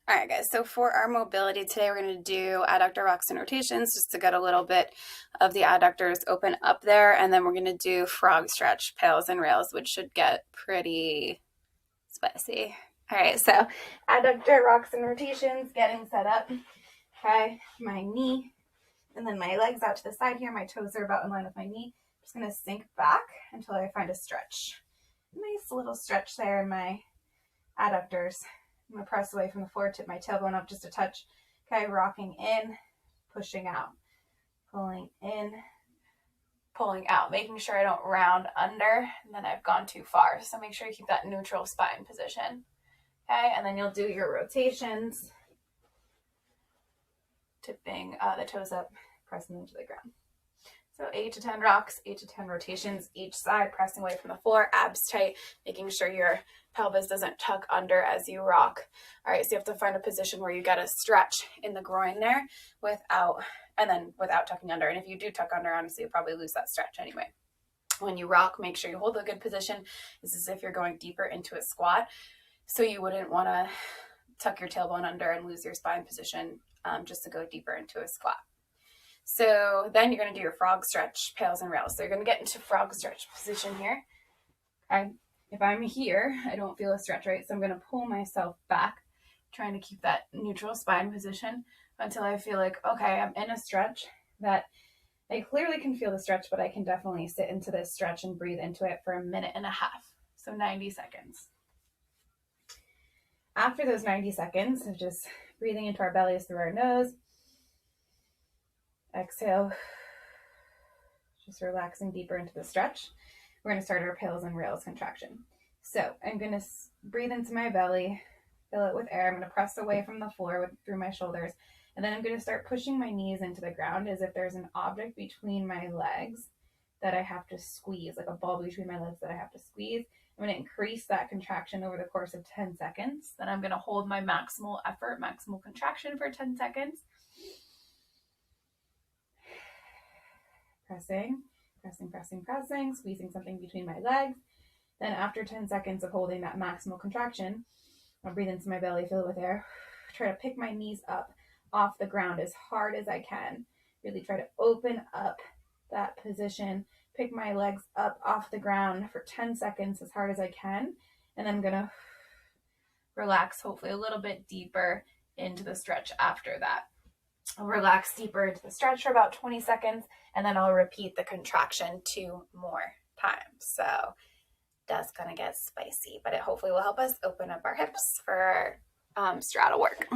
All right, guys, so for our mobility today, we're going to do adductor rocks and rotations just to get a little bit of the adductors open up there, and then we're going to do frog stretch, PAILs and rails, which should get pretty spicy. All right, so adductor rocks and rotations, getting set up. Okay, my knee, and then my legs out to the side here. My toes are about in line with my knee. I'm just going to sink back until I find a stretch. Nice little stretch there in my adductors. I'm going to press away from the floor, tip my tailbone up just a touch. Okay, rocking in, pushing out, pulling in, pulling out, making sure I don't round under and then I've gone too far. So make sure you keep that neutral spine position. Okay, and then you'll do your rotations, tipping the toes up, pressing them to the ground. So 8 to 10 rocks, 8 to 10 rotations each side, pressing away from the floor, abs tight, making sure your pelvis doesn't tuck under as you rock. All right, so you have to find a position where you get a stretch in the groin there without tucking under. And if you do tuck under, honestly, you'll probably lose that stretch anyway. When you rock, make sure you hold a good position. This is if you're going deeper into a squat. So you wouldn't want to tuck your tailbone under and lose your spine position just to go deeper into a squat. So then you're going to do your frog stretch, PAILs and rails. So you're going to get into frog stretch position here. Okay. If I'm here, I don't feel a stretch, right? So I'm going to pull myself back, trying to keep that neutral spine position until I feel like, okay, I'm in a stretch that I clearly can feel the stretch, but I can definitely sit into this stretch and breathe into it for a minute and a half. So 90 seconds. After those 90 seconds of just breathing into our bellies through our nose, exhale, just relaxing deeper into the stretch. We're going to start our PAILs and rails contraction. So I'm going to breathe into my belly, fill it with air. I'm going to press away from the floor through my shoulders. And then I'm going to start pushing my knees into the ground as if there's an object between my legs that I have to squeeze, like a ball between my legs that I have to squeeze. I'm going to increase that contraction over the course of 10 seconds. Then I'm going to hold my maximal effort, maximal contraction for 10 seconds. Pressing, squeezing something between my legs. Then after 10 seconds of holding that maximal contraction, I'll breathe into my belly, fill it with air. Try to pick my knees up off the ground as hard as I can. Really try to open up that position. Pick my legs up off the ground for 10 seconds as hard as I can. And then I'm going to relax, hopefully a little bit deeper into the stretch after that. I'll relax deeper into the stretch for about 20 seconds, and then I'll repeat the contraction 2 more times. So that's going to get spicy, but it hopefully will help us open up our hips for straddle work.